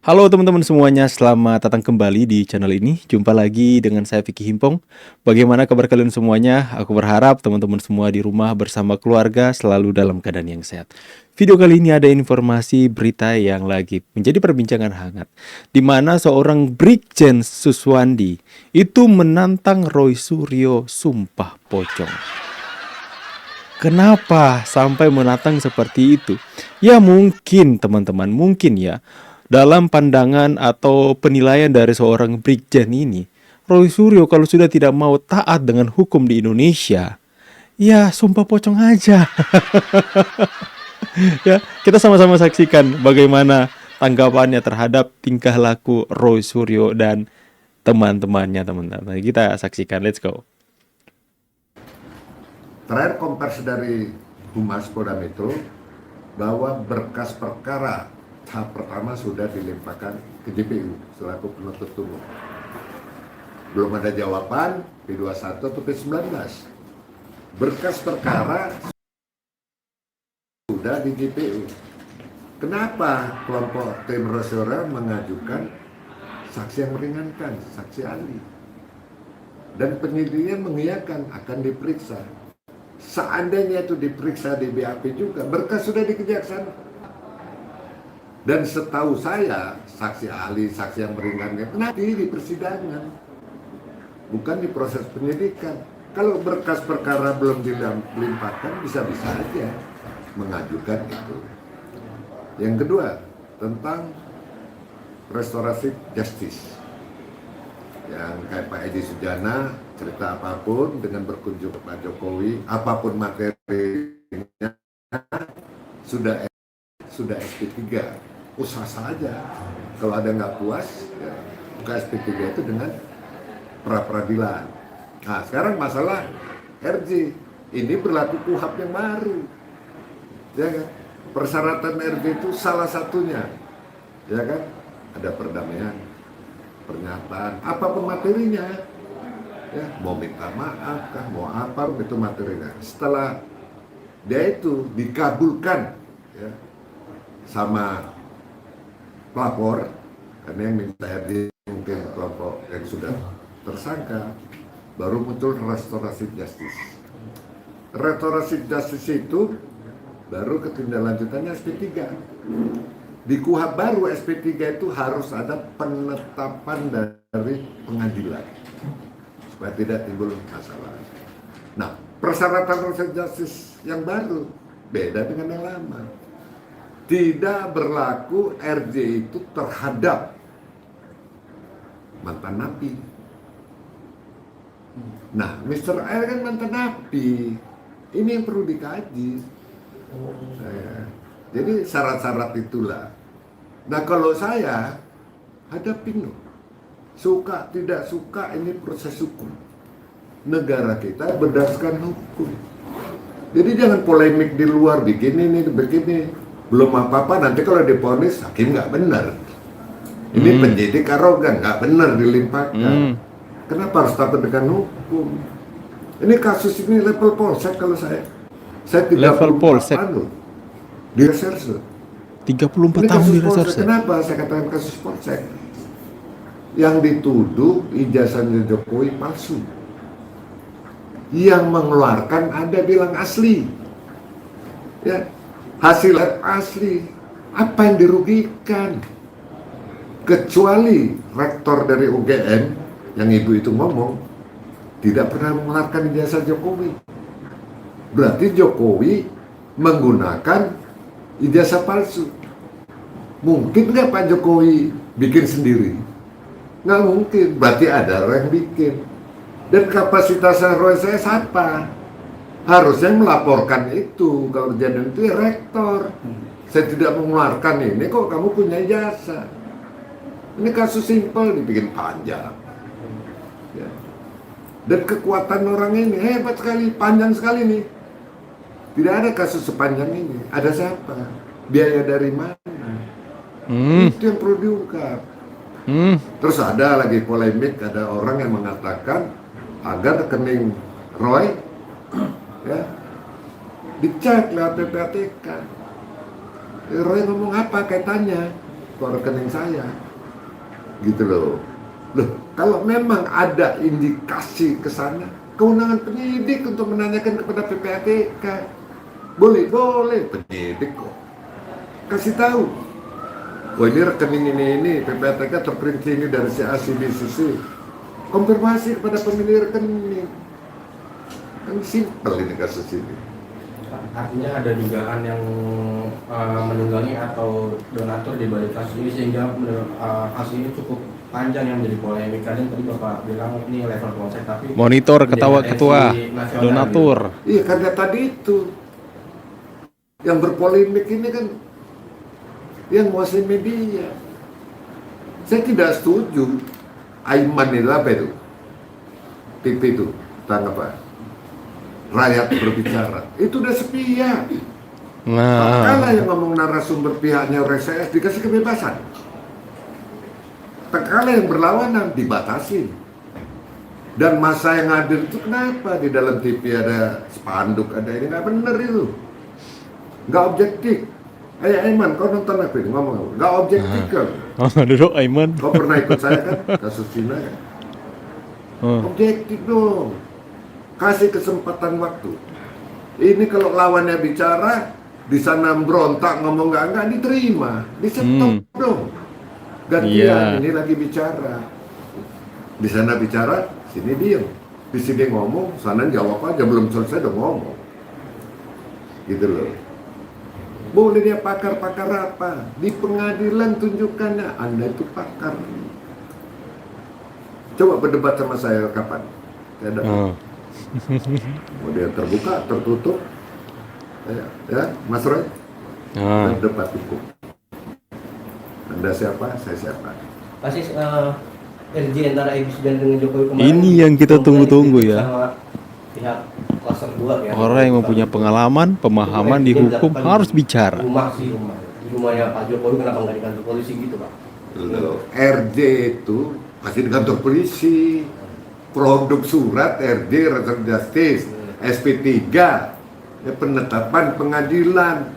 Halo teman-teman semuanya, selamat datang kembali di channel ini. Jumpa lagi dengan saya Vicky Himpong. Bagaimana kabar kalian semuanya? Aku berharap teman-teman semua di rumah bersama keluarga selalu dalam keadaan yang sehat. Video kali ini ada informasi berita yang lagi menjadi perbincangan hangat, di mana seorang Brigjen Suswandi itu menantang Roy Suryo sumpah pocong. Kenapa sampai menantang seperti itu? Ya mungkin teman-teman, mungkin ya. Dalam pandangan atau penilaian dari seorang Brigjen ini, Roy Suryo kalau sudah tidak mau taat dengan hukum di Indonesia, ya sumpah pocong aja. Ya, kita sama-sama saksikan bagaimana tanggapannya terhadap tingkah laku Roy Suryo dan teman-temannya, teman-teman. Kita saksikan, let's go. Terakhir konversi dari Humas Polda Metro bahwa berkas perkara tahap pertama sudah dilimpahkan ke JPU selaku penuntut umum. Belum ada jawaban P21 atau P19. Berkas perkara sudah di JPU. Kenapa kelompok tim Rosyora mengajukan saksi yang meringankan, saksi ahli? Dan penyidiknya mengiyakan akan diperiksa. Seandainya itu diperiksa di BAP juga, berkas sudah di kejaksaan. Dan setahu saya, saksi ahli, saksi yang meringankan nanti di persidangan, bukan di proses penyidikan. Kalau berkas perkara belum dilimpahkan, bisa-bisa aja mengajukan itu. Yang kedua, tentang restoratif justice. Yang kayak Pak Edi Sujana, cerita apapun dengan berkunjung ke Pak Jokowi, apapun materinya, sudah SP3, usah saja. Kalau ada nggak puas, ya, buka SP3 itu dengan pra-peradilan. Nah, sekarang masalah RJ, ini berlaku KUHP yang baru. Ya kan? Persyaratan RJ itu salah satunya, ya kan? Ada perdamaian, pernyataan, apapun materinya, ya, mau minta maaf kah, mau apa itu materinya. Setelah dia itu dikabulkan, ya, sama pelapor, karena yang minta RD mungkin kelompok yang sudah tersangka, baru muncul restoratif justice. Restoratif justice itu baru ketindaklanjutannya SP3. Di KUHP baru SP3 itu harus ada penetapan dari pengadilan supaya tidak timbul masalah. Nah, persyaratan restoratif justice yang baru beda dengan yang lama. Tidak berlaku RJ itu terhadap mantan napi. Nah, Mr. R kan mantan napi. Ini yang perlu dikaji. Jadi syarat-syarat itulah. Nah, kalau saya hadapin loh. Suka tidak suka, ini proses hukum. Negara kita berdasarkan hukum. Jadi jangan polemik di luar, begini. Belum apa-apa, nanti kalau diponis hakim nggak benar. Ini penyidik arogan, nggak benar dilimpahkan. Kenapa harus takut dengan hukum? Ini kasus ini level polsek kalau saya tidak Level polsek di reserse. 34 Ini tahun kasus di polsek. reserse. Kenapa saya katakan kasus polsek? Yang dituduh ijazahnya Jokowi palsu. Yang mengeluarkan Anda bilang asli. Ya, hasil asli. Apa yang dirugikan? Kecuali rektor dari UGM yang ibu itu ngomong tidak pernah mengeluarkan ijazah Jokowi. Berarti Jokowi menggunakan ijazah palsu. Mungkin nggak Pak Jokowi bikin sendiri? Nggak mungkin, berarti ada orang yang bikin. Dan kapasitasnya Roy saya siapa? Harusnya melaporkan itu, kalau kejadian itu ya rektor. Saya tidak mengeluarkan ini, kok kamu punya ijazah? Ini kasus simpel dibikin panjang. Ya. Dan kekuatan orang ini hebat sekali, panjang sekali nih. Tidak ada kasus sepanjang ini. Ada siapa? Biaya dari mana? Itu yang perlu diungkap. Terus ada lagi polemik, ada orang yang mengatakan agar rekening Roy ya dicek lewat PPATK. Roy ngomong apa kaitannya? ke rekening saya, gitu loh. Loh, kalau memang ada indikasi ke sana, kewenangan penyidik untuk menanyakan kepada PPATK. Boleh penyidik kok. Kasih tahu. Wah, ini rekening ini PPATK terperinci ini dari si A, si B, si C. Konfirmasi kepada pemilik rekening. Kan simpel ini kasus ini. Artinya ada dugaan yang menunggangi atau donatur di balik kasus ini, sehingga kasus ini cukup panjang yang menjadi polemik. Kadang tadi Bapak bilang ini level polsek, tapi Monitor ketawa ketua donatur. Iya, karena tadi itu yang berpolemik ini kan yang menguasai media. Saya tidak setuju. Aiman itu apa itu? TV itu tentang apa? Rakyat berbicara. Itu udah sepihak. Nah, Kala yang ngomong narasumber pihaknya RSS dikasih kebebasan. Tak kala yang berlawanan dibatasin. Dan masa yang hadir itu kenapa di dalam TV ada spanduk, ada ini, nggak bener itu, nggak objektif. Aiman, kau nonton apa ini ngomong? Nggak objektif kan? duduk Aiman. Kau pernah ikut saya kan kasus Cina kan? Objektif dong. Kasih kesempatan waktu. Ini kalau lawannya bicara, di sana berontak ngomong nggak diterima, di stop dong. Gantian, ini lagi bicara. Di sana bicara, sini diem. Di sini ngomong, sana jawab aja, belum selesai udah ngomong. Gitu loh. Boleh dia pakar-pakar apa? Di pengadilan tunjukkannya, Anda itu pakar. Coba berdebat sama saya kapan? Saya datang. Kemudian terbuka, tertutup. Ya, Mas Roy. Berdebat hukum. Anda siapa? Saya siapa? kasus RJ antara Egy Sujana dengan Jokowi kemarin. Ini yang kita tunggu-tunggu ya. Sama pihak klaster 2 ya. Orang yang mempunyai pengalaman, pemahaman di hukum harus bicara. Rumah. Di rumahnya Pak Jokowi kenapa nggak di kantor polisi gitu, Pak? Loh, RJ itu pasti di kantor polisi. Produk surat RJ Reserve Justice, SP3, ya, penetapan pengadilan.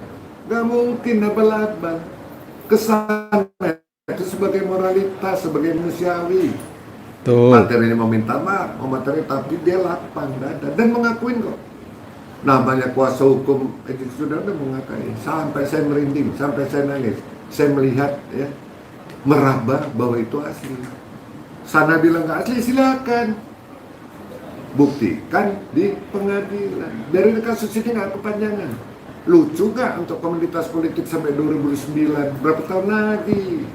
Gak mungkin abal-abal. Kesan itu sebagai moralitas, sebagai manusiawi. Tuh. Materinya mau minta maaf, mau materi, tapi dia lapang dada dan mengakuin kok. Namanya kuasa hukum Egy Sujana mengakui. Sampai saya merinding, sampai saya nangis. Saya melihat ya, meraba bahwa itu asli. Sana bilang nggak asli, silakan buktikan di pengadilan. Dari kasus ini nggak kepanjangan. Lucu nggak untuk komunitas politik sampai 2009? Berapa tahun lagi?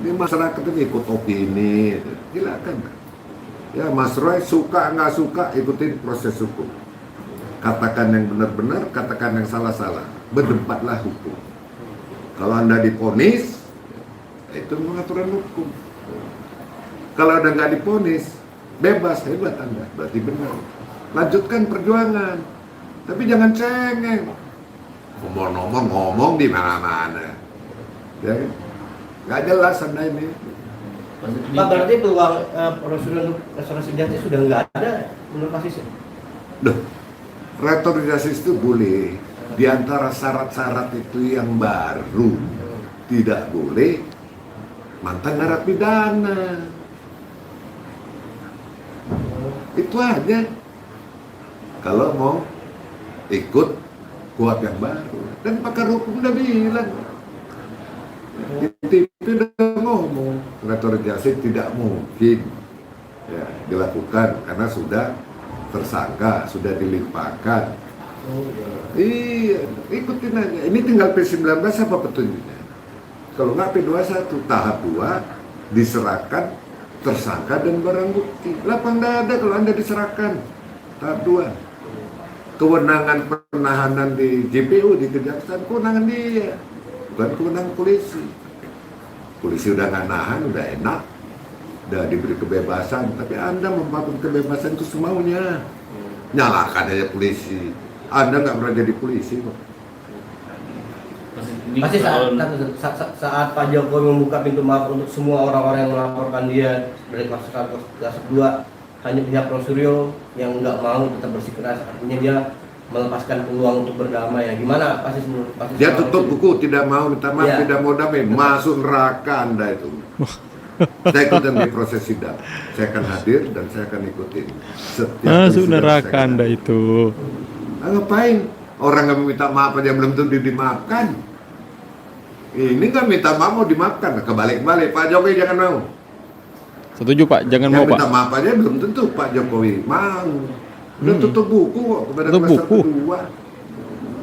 Ini masyarakat ini ikut opini, silakan. Ya Mas Roy, suka nggak suka ikutin proses hukum. Katakan yang benar-benar, katakan yang salah-salah. Berdebatlah hukum. Kalau Anda diponis, itu pengaturan hukum. Kalau Anda nggak diponis, bebas, hebat Anda, berarti benar. Lanjutkan perjuangan, tapi jangan cengeng. Ngomong di mana-mana, ya, nggak jelas Anda ini. Pak, berarti peluang prosedur untuk restorasi justice sudah nggak ada menurut Pak Sisi? Restoratif itu boleh. Di antara syarat-syarat itu yang baru, tidak boleh mantan narapidana. Itu aja. Kalau mau ikut kuat yang baru. Dan pakar hukum udah bilang. Itu udah ngomong. Restoratif tidak mungkin ya, dilakukan karena sudah tersangka, sudah dilimpahkan. Iya, ikutin aja. Ini tinggal P19 apa petunjuknya? Kalau nggak P21, tahap 2 diserahkan tersangka dan barang bukti. Lapang dada kalau Anda diserahkan. Tahap 2. Kewenangan penahanan di JPU, di Kejaksaan, kewenangan dia. Bukan kewenangan polisi. Polisi udah nggak nahan, udah enak. Udah diberi kebebasan. Tapi Anda mempakai kebebasan itu semaunya. Nyalakan aja polisi. Anda nggak pernah jadi polisi kok. Pasti saat Pak Jokowi membuka pintu maaf untuk semua orang-orang yang melaporkan dia dari kelas 2, hanya pihak Rosario yang nggak mau tetap bersikeras, artinya dia melepaskan peluang untuk berdamai ya. Gimana pasti menurut pasti Dia tutup buku, tidak mau minta maaf, Iya. tidak mau damai, masuk neraka Anda itu. Saya ikutin di proses sidang. Saya akan hadir dan saya akan ikutin. Setiap Masuk sidang neraka saya akan Anda hadir. itu. Ngapain? Orang nggak minta maaf aja belum tentu dimaafkan. Ini kan minta maaf mau dimaafkan, kebalik-balik. Pak Jokowi jangan mau. Setuju Pak, jangan Yang mau Pak. minta maaf aja belum tentu Pak Jokowi mau. Udah tutup buku kok kepada Tutup kelas buku. kedua.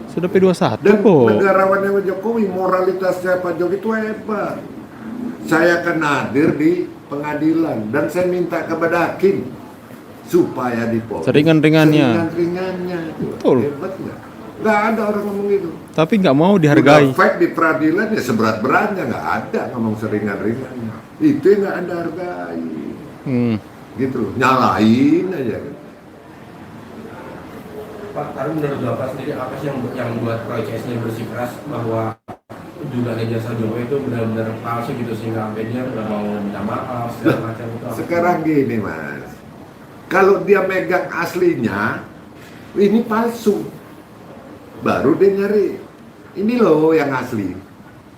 Sudah P21 Dan kok. negarawannya Pak Jokowi, moralitasnya Pak Jokowi itu hebat. Saya akan hadir di pengadilan dan saya minta kepada hakim supaya diponis Seringan-ringannya. seringan-ringannya. Betul. Hebat nggak? Nggak ada orang ngomong gitu. Tapi nggak mau dihargai. Udah fight di peradilan ya seberat-beratnya, nggak ada ngomong seringan-ringannya. Itu yang nggak Anda hargai. Gitu loh, nyalain aja kan. Pak, tapi menurut Bapak sendiri apa sih yang membuat Roy CS ini bersikeras bahwa dugaan ijazah Jokowi itu benar-benar palsu gitu sehingga sampai dia nggak mau minta maaf segala macam itu? Sekarang gini Mas, kalau dia megang aslinya, ini palsu. Baru dia nyari, ini loh yang asli.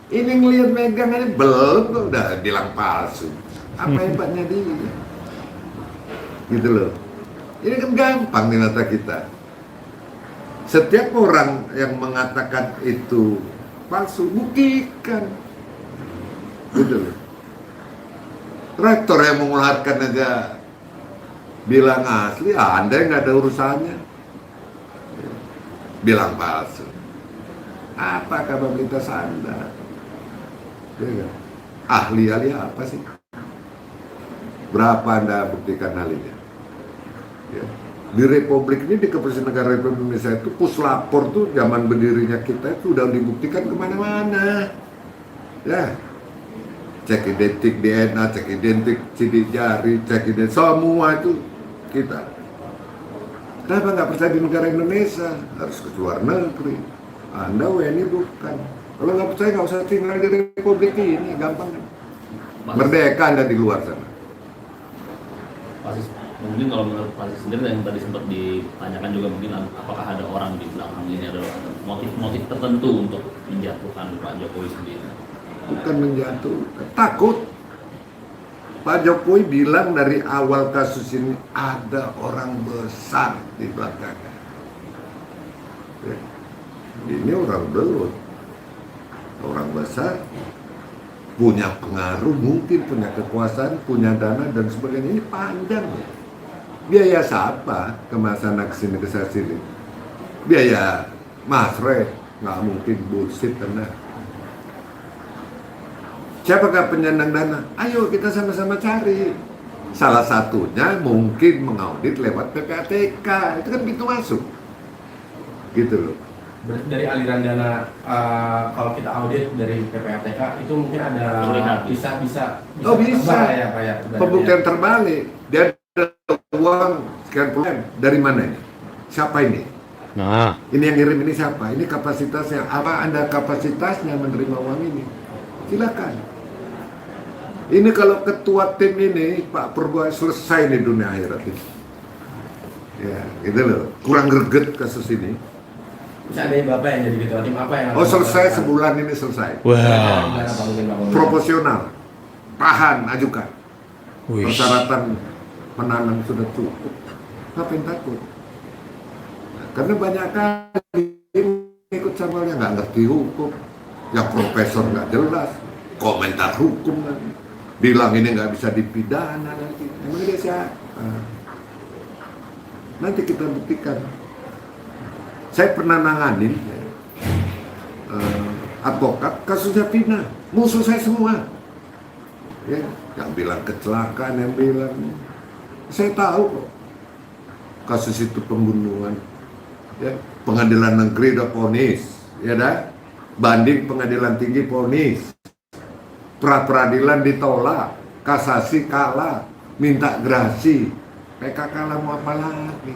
Ini ngeliat megang aja belum kok udah bilang palsu. Apa hebatnya dia? Gitu loh. Ini kan gampang di mata kita. Setiap orang yang mengatakan itu palsu, buktikan. Gitu loh. Rektor yang mengeluarkan aja bilang asli, Anda nggak ada urusannya. Bilang palsu. Apa kapabilitas Anda? Ya, kan? Ahli-ahli apa sih? Berapa Anda buktikan hal ini? Ya. Di Republik ini, di Kepolisian Negara Republik Indonesia itu puslapor tuh zaman berdirinya kita itu udah dibuktikan kemana-mana. Ya, cek identik DNA, cek identik sidik jari, cek identik semua itu kita. Kenapa nggak percaya di negara Indonesia? Harus ke luar negeri. Anda WNI bukan. Kalau nggak percaya nggak usah tinggal di Republik ini, gampang. Merdeka Anda di luar sana. Pasti mungkin kalau menurut Pak sendiri yang tadi sempat ditanyakan juga mungkin apakah ada orang di belakang ini, ada motif-motif tertentu untuk menjatuhkan Pak Jokowi sendiri? Bukan menjatuhkan, takut. Pak Jokowi bilang dari awal kasus ini ada orang besar di belakangnya. Ya. Ini orang belut, orang besar, punya pengaruh, mungkin punya kekuasaan, punya dana dan sebagainya. Ini panjang ya. Biaya siapa kemasan kesini ke sini? Biaya Mas Re, nggak mungkin bullshit Anda. Siapakah penyandang dana? Ayo kita sama-sama cari. Salah satunya mungkin mengaudit lewat PPATK, itu kan pintu masuk. Gitu loh. Berarti dari aliran dana kalau kita audit dari PPATK itu mungkin ada Terlihat. bisa Oh bisa. terbalik ya Pak ya. Pembuktian terbalik. Dia ada uang sekian puluh M. Dari mana ini? Siapa ini? Nah, Ini yang ngirim ini siapa? Ini kapasitasnya. Apa Anda kapasitasnya menerima uang ini? Silakan. Ini kalau ketua tim ini Pak Purbo selesai nih dunia akhirat ini. Ya, gitu loh. Kurang greget kasus ini. Seandainya Bapak yang jadi ketua tim apa yang Oh selesai sebulan ini selesai. wah, Gimana Pak mungkin Pak? Proporsional. Tahan, ajukan. wih, Persyaratan menanam sudah cukup. Ngapain takut? Nah, karena banyak kali ikut samarnya nggak ngerti hukum, yang profesor nggak jelas, komentar hukum kan, bilang ini nggak bisa dipidana nanti. Emang dia siapa? Nanti kita buktikan. Saya pernah nanganin advokat kasusnya Vina, musuh saya semua. Ya, yang bilang kecelakaan, yang bilang saya tahu kok kasus itu pembunuhan. Ya, pengadilan negeri udah vonis, ya dah. Banding pengadilan tinggi vonis. Pra peradilan ditolak, kasasi kalah, minta gerasi. PK kalah mau apa lagi?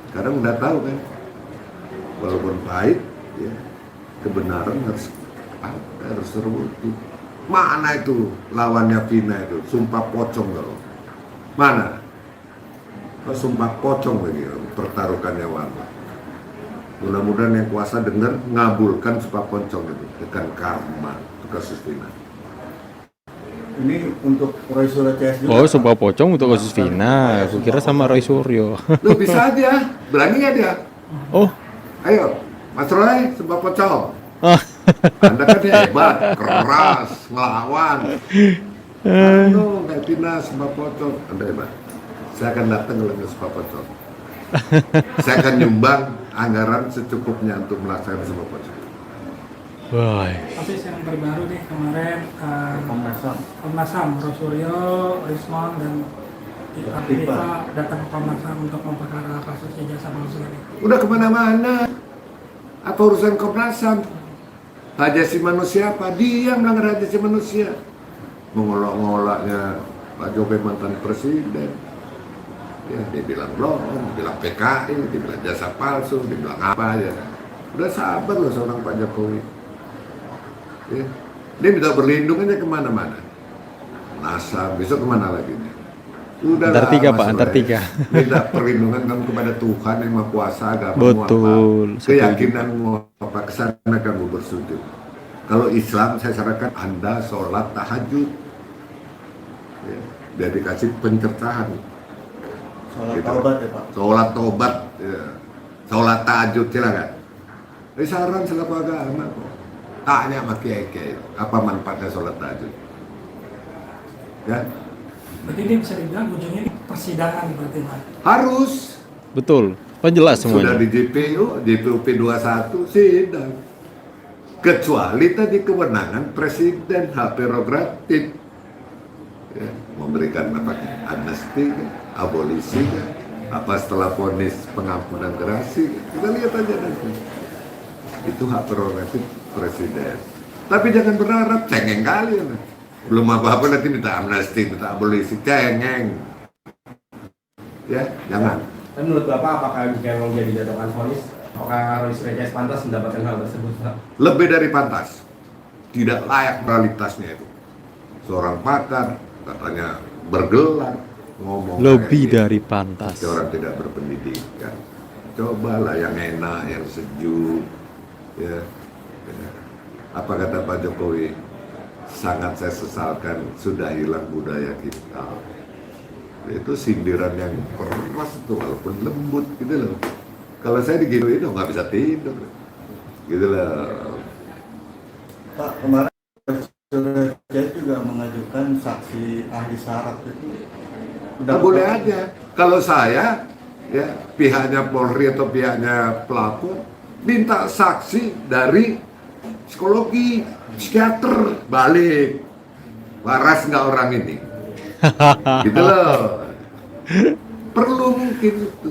Sekarang udah tahu kan, walaupun pahit, ya, kebenaran harus terbukti. Mana itu lawannya Vina itu, sumpah pocong kalau mana? sumpah pocong lagi, pertaruhkan nyawamu. Mudah-mudahan yang kuasa dengar ngabulkan sumpah pocong itu dengan karma itu kasus Vina. Ini untuk Roy Suryo CS juga. Oh, sumpah pocong untuk kasus Vina. Aku kira sama Roy Suryo. Lu bisa aja, berani nggak dia? Oh, Ayo, Mas Roy, sumpah pocong. ah, Anda kan hebat, keras, ngelawan. Kayak Vina sumpah pocong. Anda hebat. Saya akan datang ke sumpah pocong. Saya akan nyumbang anggaran secukupnya untuk melaksanakan sumpah pocong. wah. Kasus yang terbaru nih kemarin Komnas HAM, Roy Suryo, Rismon dan Tifa datang ke Komnas HAM untuk memperkara kasus ijazah palsu ini. Udah kemana-mana. Apa urusan Komnas HAM? Hak asasi manusia apa? Dia melanggar hak asasi manusia. Mengolok-ngolaknya Pak Jokowi mantan presiden. Ya, dia bilang blok, dia bilang PKI, dia bilang jasa palsu, dia bilang apa aja. Udah sabar loh seorang Pak Jokowi. Ya. Dia minta berlindung aja kemana-mana. NASA, besok kemana lagi nih? Udah Antar tiga, lah, Pak, Mas antar Roy. tiga. Minta perlindungan kamu kepada Tuhan yang Maha Kuasa, agama Betul, apa, keyakinanmu apa, kesana kamu bersujud. Kalau Islam saya sarankan Anda sholat tahajud, ya, biar dikasih pencercahan. Sholat Gitu. taubat ya Pak. Sholat tobat, ya. Sholat tahajud silakan. Ini saran selaku agama kok. Tanya sama kiai-kiai, apa manfaatnya sholat tahajud? Ya, Berarti dia bisa dibilang ujungnya di persidangan berarti Pak. harus. Betul. Kan jelas Sudah semuanya. di JPU P21 sidang. Kecuali tadi kewenangan presiden, hak prerogatif. Ya, memberikan apa? Amnesti, abolisi, apa setelah vonis pengampunan gerasi. Kita lihat aja nanti. Itu hak prerogatif presiden. Tapi jangan berharap cengeng kali ya. Belum apa-apa nanti minta amnesti, minta abolisi, cengeng. Ya, jangan. Dan menurut Bapak, apakah jika memang jadi jatuhkan vonis, apakah Roy Suryo CS pantas mendapatkan hal tersebut, Pak? Lebih dari pantas, tidak layak moralitasnya itu. Seorang pakar katanya bergelar ngomong Lebih kayak gitu. dari pantas. Seperti orang tidak berpendidikan. Cobalah yang enak, yang sejuk, ya. Ya. Apa kata Pak Jokowi? Sangat saya sesalkan sudah hilang budaya kita. Itu sindiran yang keras itu, walaupun lembut gitu loh. Kalau saya digituin nggak bisa tidur, gitu loh. Pak, kemarin Suryo CS juga mengajukan saksi ahli syarat itu. Nah, boleh aja. Kalau saya, ya pihaknya Polri atau pihaknya pelapor minta saksi dari psikologi, psikiater, balik. Waras nggak orang ini? Gitu loh. Perlu mungkin itu.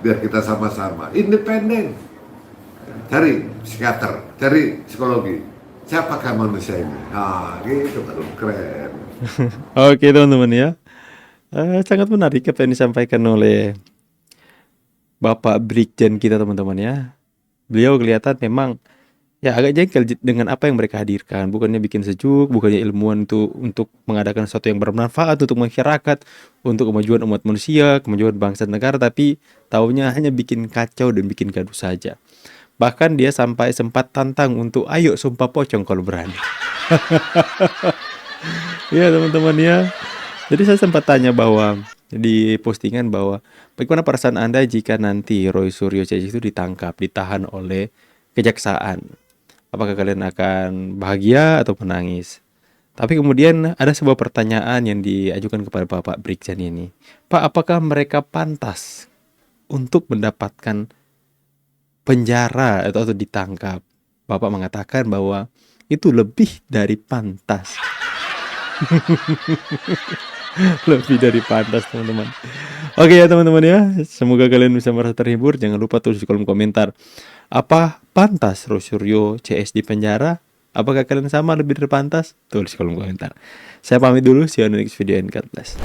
Biar kita sama-sama independen. Cari psikiater, cari psikologi. Siapakah manusia ini? Nah, gitu baru keren. Oke teman-teman ya. Sangat menarik apa yang disampaikan oleh Bapak Brigjen kita teman-teman ya. Beliau kelihatan memang ya agak jengkel dengan apa yang mereka hadirkan. Bukannya bikin sejuk, bukannya ilmuwan itu untuk mengadakan sesuatu yang bermanfaat untuk masyarakat, untuk kemajuan umat manusia, kemajuan bangsa dan negara, tapi taunya hanya bikin kacau dan bikin gaduh saja. Bahkan dia sampai sempat tantang untuk ayo sumpah pocong kalau berani. Ya teman-teman ya. Jadi saya sempat tanya bahwa di postingan bahwa bagaimana perasaan Anda jika nanti Roy Suryo CS itu ditangkap, ditahan oleh kejaksaan? Apakah kalian akan bahagia atau menangis? Tapi kemudian ada sebuah pertanyaan yang diajukan kepada Bapak Brigjen ini. Pak, apakah mereka pantas untuk mendapatkan penjara atau ditangkap? Bapak mengatakan bahwa itu lebih dari pantas. Lebih dari pantas teman-teman. Oke ya teman-teman ya, semoga kalian bisa merasa terhibur. Jangan lupa tulis di kolom komentar, apa pantas Roy Suryo CS di penjara? Apakah kalian sama lebih dari pantas? Tulis di kolom komentar. Saya pamit dulu, see you on the next video and God bless.